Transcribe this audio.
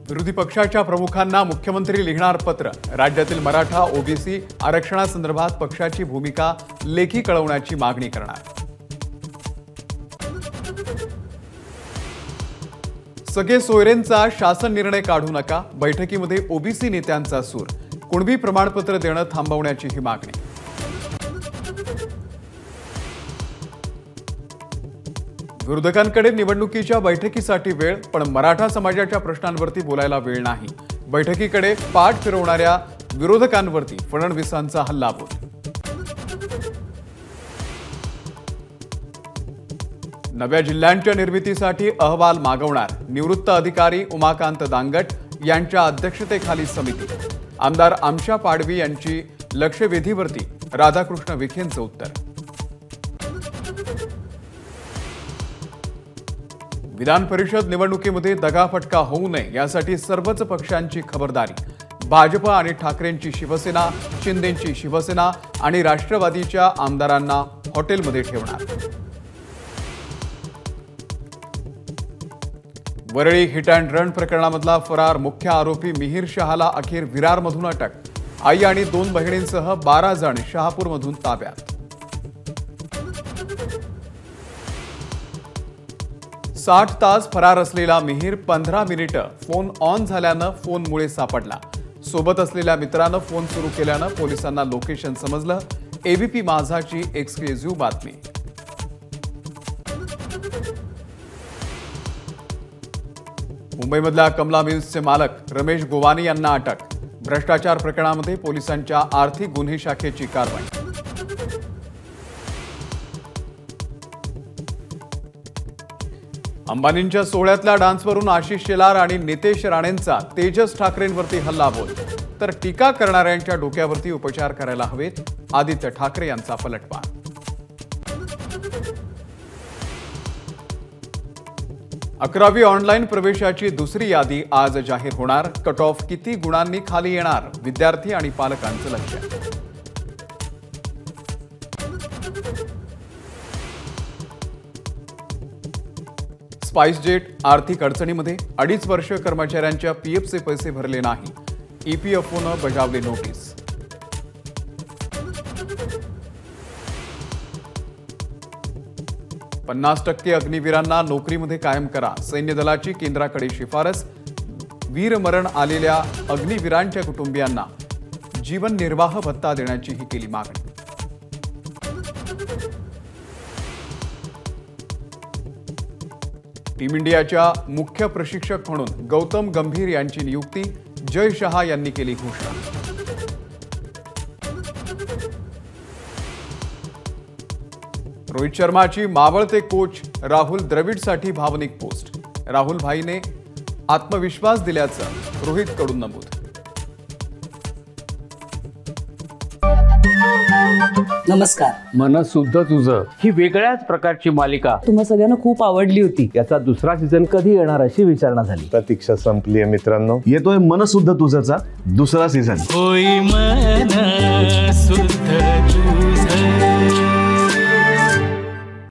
विरोधी पक्षाच्या प्रमुखांना मुख्यमंत्री लिहिणार पत्र। राज्यातील मराठा ओबीसी आरक्षणासंदर्भात पक्षाची भूमिका लेखी कळवण्याची मागणी करणार। सगळे सोयरेंचा शासन निर्णय काढू नका, बैठकीमध्ये ओबीसी नेत्यांचा सूर। कुणबी प्रमाणपत्र देणं थांबवण्याची ही मागणी। विरोधकांकडे निवडणुकीच्या बैठकीसाठी वेळ, पण मराठा समाजाच्या प्रश्नांवरती बोलायला वेळ नाही। बैठकीकडे पाठ फिरवणाऱ्या विरोधकांवरती फडणवीसांचा हल्लाबोल। नव्या जिल्ह्यांच्या निर्मितीसाठी अहवाल मागवणार। निवृत्त अधिकारी उमाकांत दांगट यांच्या अध्यक्षतेखाली समिती। आमदार आमशा पाडवी यांची लक्षवेधीवरती राधाकृष्ण विखेंचं उत्तर। विधान परिषद निवडणुकीमध्ये दगाफटका होऊ नये यासाठी सर्वच पक्षांची खबरदारी। भाजप आणि ठाकरेंची शिवसेना, शिंदेंची शिवसेना आणि राष्ट्रवादीच्या आमदारांना हॉटेलमध्ये ठेवणार। वरळी हिट अँड रन प्रकरणामधला फरार मुख्य आरोपी मिहीर शहाला अखेर विरारमधून अटक। आई आणि 2 बहिणींसह 12 जण शहापूरमधून ताब्यात। 60 तास फरार असलेला मिहीर 15 मिनिटं फोन ऑन झाल्यानं फोनमुळे सापडला। सोबत असलेल्या मित्रानं फोन सुरू केल्यानं पोलिसांना लोकेशन समजलं। एबीपी माझाची एक्सक्लुझिव्ह बातमी। मुंबईमधल्या कमला मिल्सचे मालक रमेश गोवानी यांना अटक। भ्रष्टाचार प्रकरणामध्ये पोलिसांच्या आर्थिक गुन्हे शाखेची कारवाई। अंबानींच्या सोहळ्यातल्या डान्सवरून आशिष शेलार आणि नितेश राणेंचा तेजस ठाकरेंवरती हल्लाबोल, तर टीका करणाऱ्यांच्या डोक्यावरती उपचार करायला हवेत, आदित्य ठाकरे यांचा पलटवार। अकरावी ऑनलाईन प्रवेशाची दुसरी यादी आज जाहीर होणार। कट ऑफ किती गुणांनी खाली येणार, विद्यार्थी आणि पालकांचं लक्ष। स्पाइसजेट आर्थिक अडचणीमध्ये 2.5 वर्ष कर्मचाऱ्यांच्या पीएफचे पैसे भरले नाही। ईपीएफओनं बजावली नोटीस। "50% अग्निवीरांना नोकरीमध्ये कायम करा", सैन्य दलाची केंद्राकडे शिफारस। वीरमरण आलेल्या अग्निवीरांच्या कुटुंबियांना जीवन निर्वाह भत्ता देण्याचीही केली मागणी। टीम इंडियाच्या मुख्य प्रशिक्षक म्हणून गौतम गंभीर यांची नियुक्ती। जय शहा यांनी केली घोषणा। रोहित शर्माची मावळते कोच राहुल द्रविडसाठी भावनिक पोस्ट। राहुल भाईने आत्मविश्वास दिल्याचं रोहितकडून नमूद। नमस्कार। मन सुद्धा तुझं ही वेगळ्याच प्रकारची मालिका तुम्हा सगळ्यांना खूप आवडली होती। याचा दुसरा सीझन कधी येणार अशी विचारणा झाली। प्रतीक्षा संपली आहे मित्रांनो, येतोय मन सुद्धा तुझाचा दुसरा सीझन। होई मन सुद्धा तुझं।